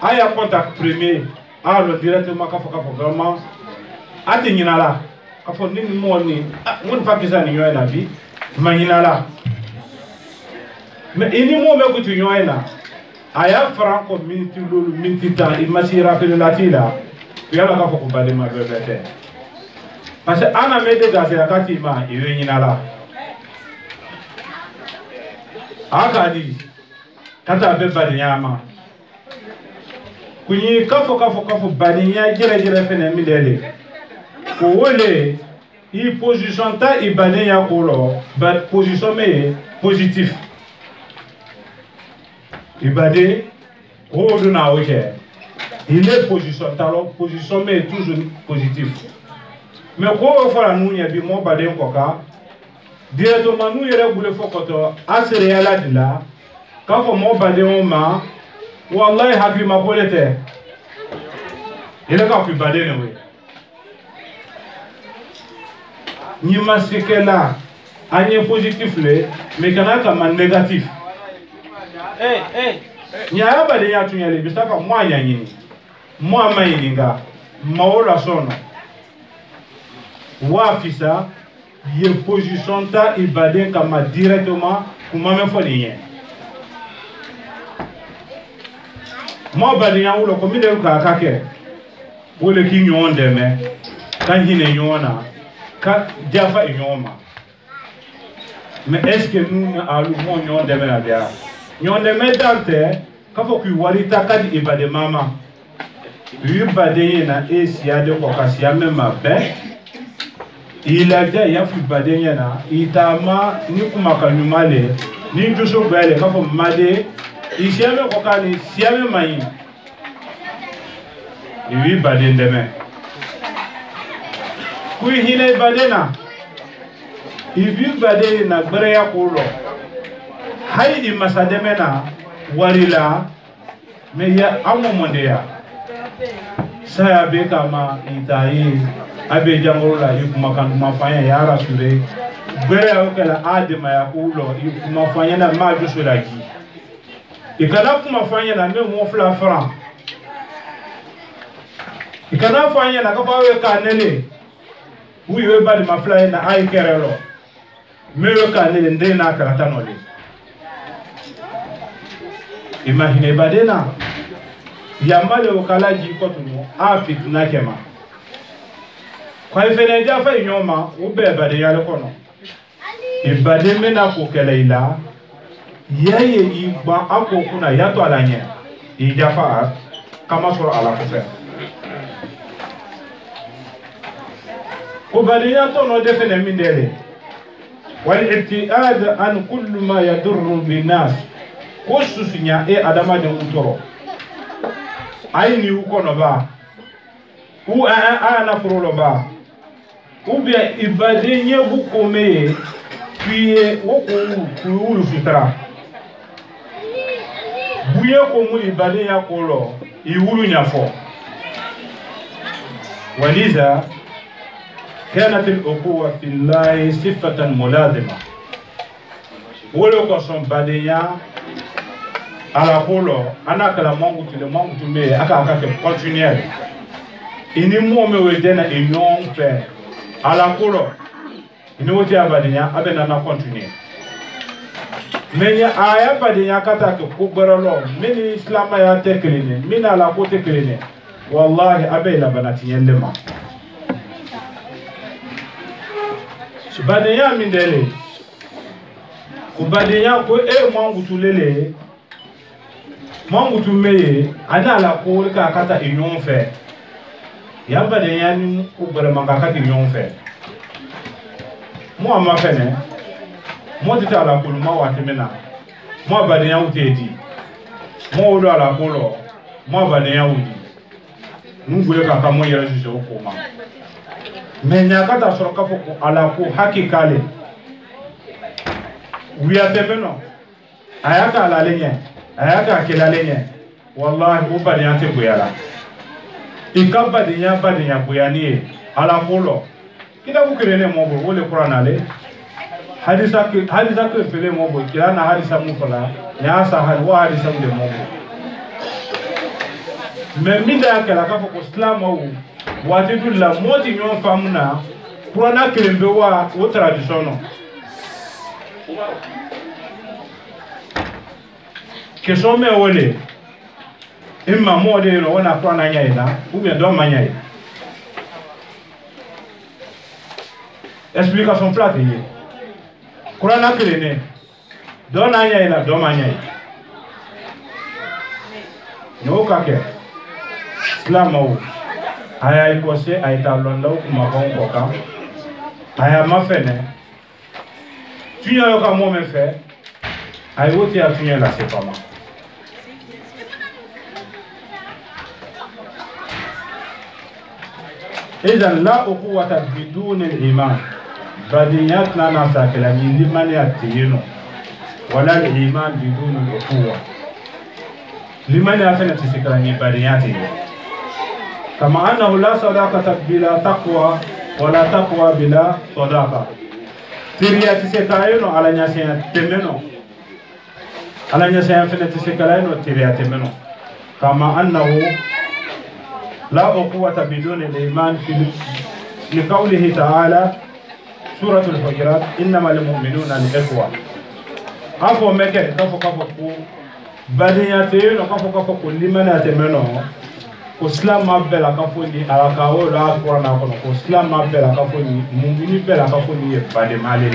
aya contact premier alors directement ka fo vraiment ati nyinala ka fo ni mo ni mon pa bisa ni yoy na bi ma nyinala mais ini mo me ko tu yoy na aya franco minti lolu minti temps il m'a si rappelé la tila yalla ka fo ko bade ma bebete parce que ana me de gase akati ma iwe nyinala akadi kata be bade nyama kunyi kafo baninya jere fene midele ko wole i position ta i baninya ko lo but position me positif i bade ko do na oje il est position ta lo position me toujours positif mais ko fo la nunya bi mo bade ko ka directement nu yere bule fokoto asere yala dila ka fo mo bade o ma wallahi hakli ma bolete ile ka ku bade ne we ni masikela anye positif le mais kana ka man négatif nya bade ya tunyele bisaka mwa nyanyini mwa mayininga maola sono wa fisa ye position ta ibade kama directement kuma me fo ni mo bade ya wulo ko mi de ka kake wole ki nyon deme kan hine nyona ka jafa nyoma mais est-ce que nous alu mo nyon deme na dia nyon deme dante ka fo ku warita kadi ibade mama ibade na esia de ko kasia mema be il a dit ya fu ibade na itama ni kuma kanyumale ni duso bele ka fo made isiame ko kani siame mai iwi bade ndeme kui hine bade na iwi bade na gbere ya kulo hay di masademe na warila me ya amo mondeya saya be kama itai abe jangorola yukuma kan mafanya ya rasure gbere ya kala adema ya kulo yukuma fanya na maju suraki ikana kuma fanya na me mo fla franc ikana fanya na kafa we kanele we badi mafla na ay kerelo me we kanele ndé na karata nole imagine badena yamale okalaji kotuno afit na kema kwa ifene jafa inyoma ube bade yale kono ibade mena ko keleila yeye igba ako kuna yato alanye ijafa kama sura ala kufa ubali yato no defene mindele wal ibtiad an kullu ma yadurru binas kosusinya e adama de utoro ayini ukono ba u ana furolo ba ubia ibade nyebu kome piye woku kuulu fitra buye ko mu ibade ya kolo iwulu nyafo waliza كانت الأخوة في الله صفة ملازمة ولو كان بديا على كله أنا كلا مانغو تلي مانغو تمي أكا continuer ini mo me wedena union fait ala كله ini wote abadiya abena na continuer menya aya badiya kata ko kubaralo mini islam ya tekline mina la ko tekline wallahi abela banati yelema badiya mindele ko badiya ko e mangu tulele mangu tumeye ana la ko ka kata union fait ya badiya ni ko barama kata union fait mo ma fene mo tita la ko ma wati mena mo badiya utedi mo do ala ko lo mo badiya udi nungule ka ka mo yera jiso ko ma menya kata soro ka foko ala ko hakikale wiya temeno ayaka ala lenye ayaka kila lenye wallahi ubadiya te buyala ikabadiya badiya buyani ala ko lo kida bukirene mo bo wole qur'an ale hadisa ke fele mo bo kila na hadisa mu fala ya sa hal wa hadisa mu de mo bo mais minda kala ka fo ko islam o wati dul la moti nyon famna pour na kelembe wa o tradition no que son me wole imma mode no wana kwa na nyaida ou bien do manyai explication plate yi Kurana kelene do na nyaida do manyai no kake islam o aya ikose aita londa kuma bongo ka aya mafene tunya yo ka mo me fe ay wote ya tunya la c'est pas moi إذن لا أقوة بدون الإيمان بدياتنا نساكلا من لمن يأتينه ولا الإيمان بدون الأقوة لمن يأتينا تسكلا من بدياتنا كما أنه لا صداقة بلا تقوى ولا تقوى بلا صداقة تريا تسكلاينو على نسيان تمنو على نسيان فينا تسكلاينو تريا تمنو كما أنه لا أقوة بدون الإيمان في لقوله تعالى سورة الحجرات إنما المؤمنون الإخوة أفو مكة كفو بدياتين كفو كل من يتمنى كسلام مبلا كفو ني أراكاو لا قرآن أكون كسلام مبلا كفو ني مؤمن بلا كفو ني بعد مالي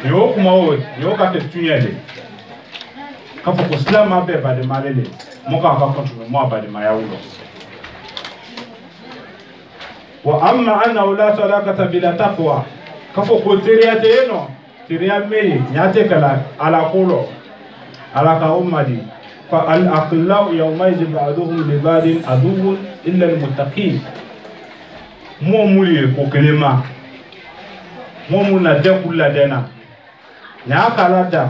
يو كماو يو كتير كفو كسلام مبلا بعد مالي موكا كفو ما بعد ما يقولوا وأما أنه لا صداقة بلا تقوى كفو كتيرياتينو تيريا مي نياتك على قولو على كأمدي فالأخلاء يومئذ بعضهم لبعض عدو إلا المتقين مو مولي كوكلما مو مونا دكولا دنا نياكالا دا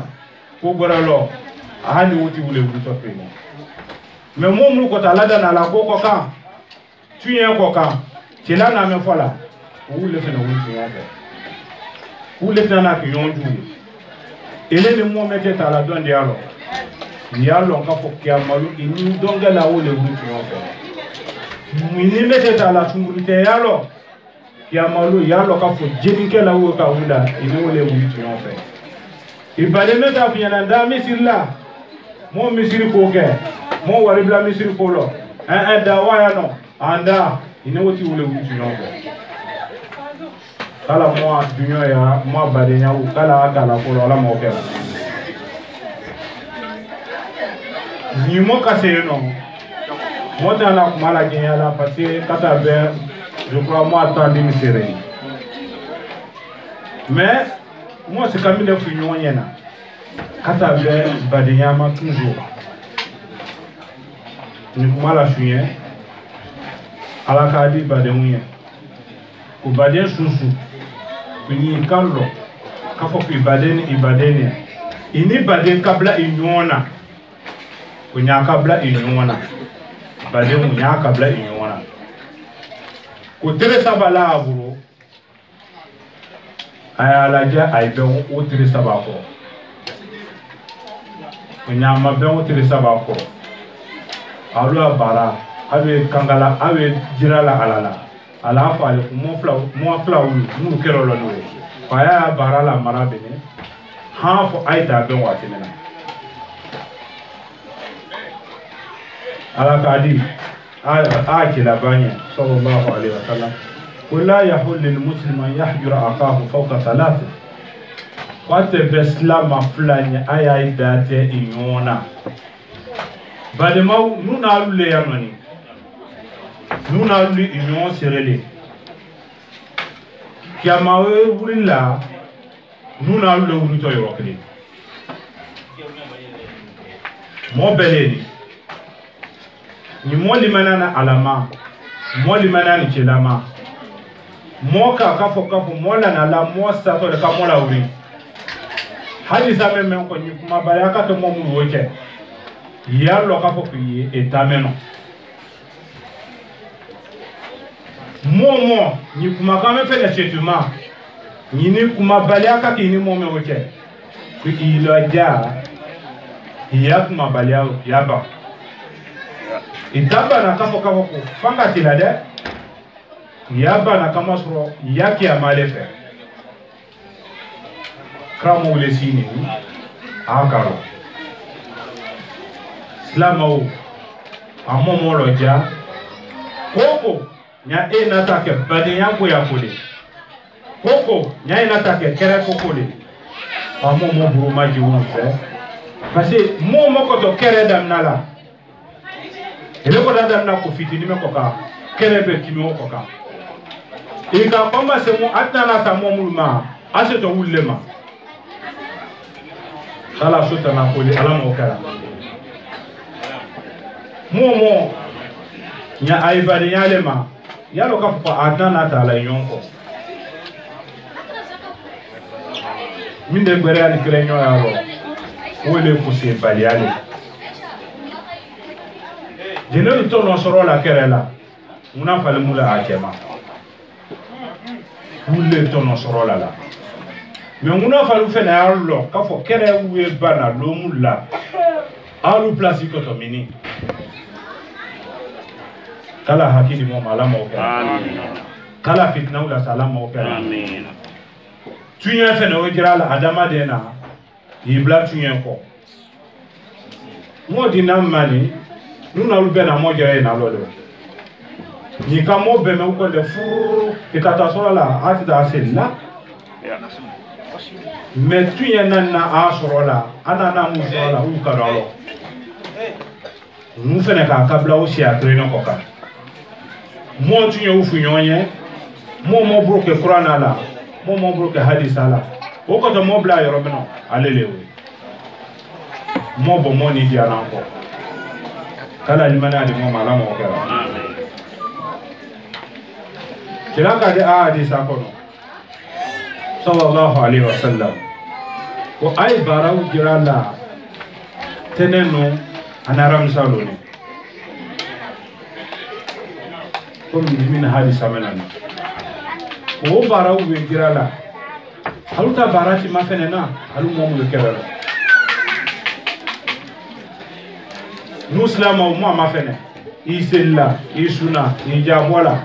كوغرالو أهاني وتي ولي ولي mais mo mu ko tala da na la ko kan tuyen ko kan ti la na me fola o le fe na wuti ya fe o le tana ki yonju ele ni mo mete tala don de alo ya lo ka fo ki amalu ini donga la o le wuti ya fe ni mete tala sungurite ya lo ki amalu ya lo ka fo jedinke la o ka wula ini o le wuti ya fe ibale meta fi na da misilla mo misiri ko ke mo wari bla misiri ko lo da wa ya no anda ina woti wole wuti no ko kala mo dunyo ya mo bade nya u kala ko lo la mo ke ni mo ka se no mo ta la mala ke ya la parce kata be je crois moi attendre mi sere mais moi c'est comme le funyo nyena kata be bade nya ma toujours ni mala fuyen ala kadi badenye ko baden susu kuni kallo kafo ko ibadene ini baden kabla inyona kunya kabla inyona baden nya kabla inyona ko tere sabala aburo ayala ja aybe o tere sabako kunya mabe o tere sabako alo bara abe kangala abe jirala alala ala fa ale mo fla nu kero lo no fa ya barala marabene ha fo aita be watinena ala kadi a kila banya sallallahu alaihi wasallam wala yahul lil muslim an yahjura akahu fawqa thalath wate beslama flanya aya idate inyona bademau nuna lule yanoni nuna lule inyon serele kiamawe wulila nuna lule wuluto yorokle mo beleni ni mo limana alama mo limana ni chelama mo ka kafo mo la na la mo sato de ka mo la wuri hali sa men ko ni kuma baraka to mo mu woke ya lo ka fo ki etameno momo ni kuma ka me fele chetuma ni kuma baliaka ki ni momo woke ki ilo ja ya kuma baliao ya ba itaba na kafo ko fanga tilade yaba na kama soro yaki amalefe kramo le sini akaro Islamao amomo loja koko nya nata ke badinya ko ya kole koko nya nata ke kere ko kole amomo buru maji won fe parce que mo ko to kere dam nala ele ko dam na ko fitini me ko ka kere be kimi ko ka e ka pamba se mo atana ta mo mulma ase to wulema sala sota na ko le ala mo kala momo nya aibari yalema yalo ka fa adana ta la yonko minde gbere ani krenyo yalo wole pousse baliale jeno to no soro la kerela muna fale mula akema wole to no soro la mais muna falu fe na yalo ka fo kere we bana lo mula alu place ko to mini kala hakili mo malama o amin kala fitna ula salama o amin tunya fe no jirala adama dena yibla tunya ko mo dinam mani nuna lu bena mo jere na lolo ni kamo be me ko de furu ikata sola la atida sella me tunya nanna asorola anana mu sola u kadalo mu fene ka kabla o si atreno ko ka mo tunya ufu nyonye mo broke qur'ana la mo broke hadisa la o ko to mo bla yoro beno alelewe mo bo mo ni dia na ko kala ni mana di mo mala mo kera amen kilaka de hadisa ko no sallallahu alaihi wasallam ko ay baraw jirala teneno anaram saloni comme min hadisa menana o bara u girala haluta barati mafenena halu momu kerala muslima o mo mafene isella isuna ijabola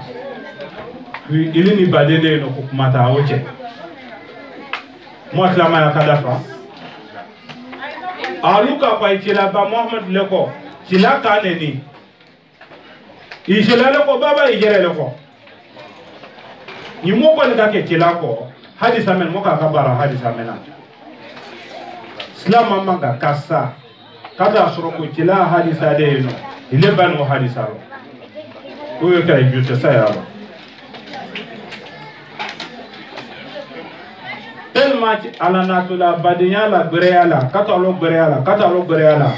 ilini badede no kumata oche muslima ya kadafa aluka pa itila ba muhammad leko sila kaneni isela leko baba igere leko ni mo ko ne ke tilako hadisa men mo ka kabara hadisa mena islam manga kasa kada soro ko tila hadisa de no ile ban mo hadisa ro o yo kay jute sayaro tellement ala natula badinya la greala katalo greala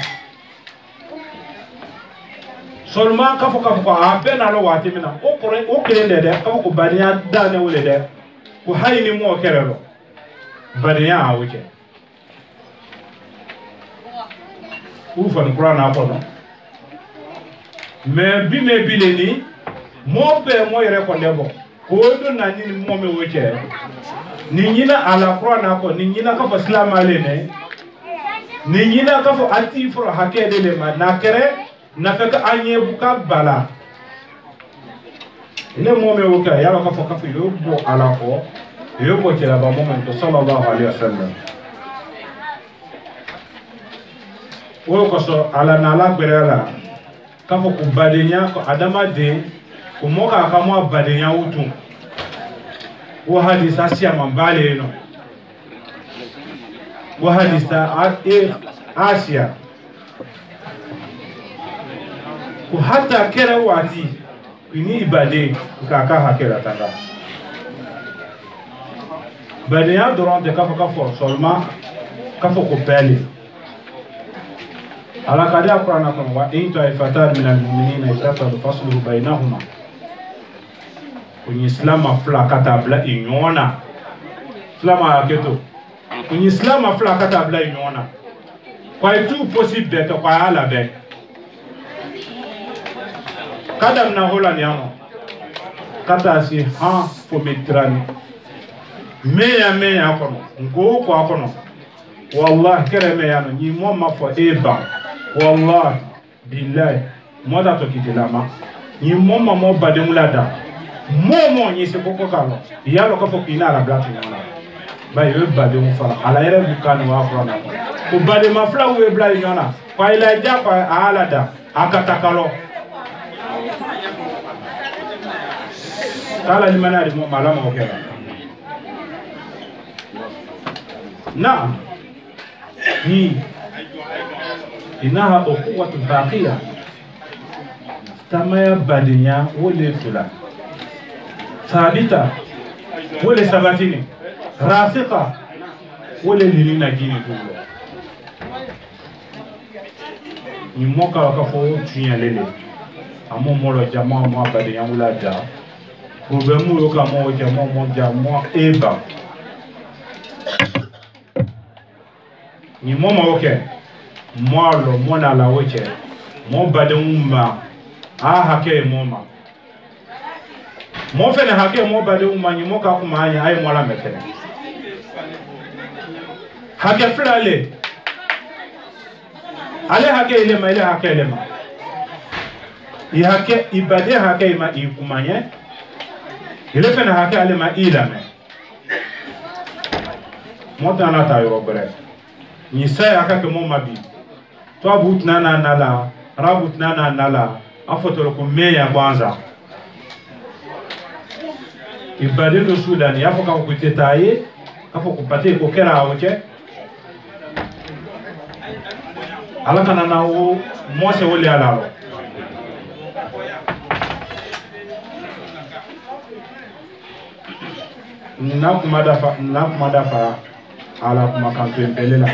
seulement kafo a bena lo wati mina o krende de kafo ko badinya dane wole de ko hayni mo kerelo badinya a wuce ufan qur'ana ko no me bileni mo be mo yere ko lebo ko do na ni mo me wuce ni nyina ala qur'ana ko ni nyina kafo islam ale ne ni nyina kafo anti fro hakede le ma na kere na feka anye buka bala ile mome woka yalo ka foka filo bo ala ko yobo tela ba momento sallallahu alaihi wasallam wo ko so ala na la berela ka fo ko badenya ko adama de ko moka ka mo badenya wutu wo hadisa sia mambale no wo hadisa asia ko hata kera wati kini ibade kaka hakera tanga bade ya durant de kafa kafa seulement kafa ko pele ala kada qur'ana ko wa in ta'ifatan min al-mu'minina yatatalu fasluhu bainahuma kuni islam afla katabla inyona islam aketo kuni islam afla katabla inyona kwa tout possible de kwa ala be kadam na hola ni ano kata si ha fo metrani meya kono ngo ko akono wallahi kere meya no ni mo ma fo eba wallahi billahi moda to kitilama ni moma mo bademulada momo ni se koko kalo yalo ka fo kina la black ni wala ba yo bademu fala ala yere bukanu wa afrana ko badema fla we bla yona kwa ila japa alada akatakalo kala ni manari mo malama okela na ni inaha ukhuwatu baqiya tamaya badinya wole tula ثابتة ولا ثباتيني راسخة ولا لينا جيني كله نموكا وكفو تشيا للي أمو مولو جماعة مو أبدا يولا جا بروبلمو يوكا مو جماعة مو جماعة إيبا نمو ما وكي مولو مونا لا وكي مو بدون ما هكي موما mo fene hake mo bade umanyi mo ka kuma anya ay mo la mekene hake flale ale hake ile ma ile hake ile ma i hake ibade hake ma i kumanye ile fene hake ale ma ila me mo tana ta yo bre ni sai aka ke mo mabi to abut nana nala rabut nana nala afotolo ko meya kwanza ibade do Sudan yafo ka ko tetaye afo ko pate ko kera woche ala kana na wo mose woli alalo na kuma dafa ala kuma kan to embelela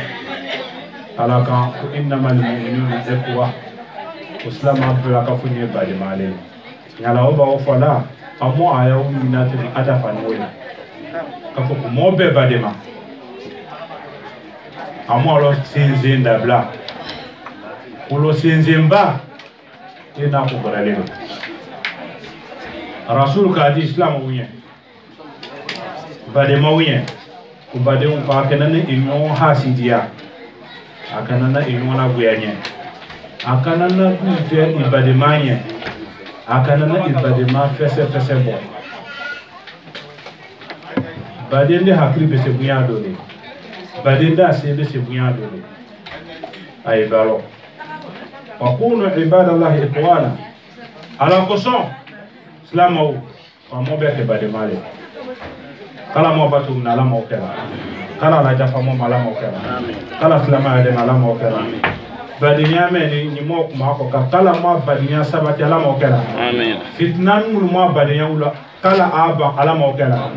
ala kan ko innamal mu'minuna ikhwa uslama abdula ka funye bade male nyala oba o fola amo aya uminati adafa noya kafo ko mobe badema amo lo sinzinda bla ulo sinzimba ina ko baralelo rasul ka di islam wiye badema wiye ko bademu pa kenane ino hasidia akanana ino na guyanye akanana kuje ibademanye akanana ibadema fese bo badende hakri be se buya dole badenda se be se buya dole ay balo wa kunu ibadallahi ikhwana ala koson islamo wa mobe ke bademale kala mo batu na la mo kera kala la jafa mo mala mo kera kala islama de mala mo kera badinya me ni mo kuma ko kala ma badinya sabati ala mo kera amen fitnan mu mo badinya ula kala aba ala mo kera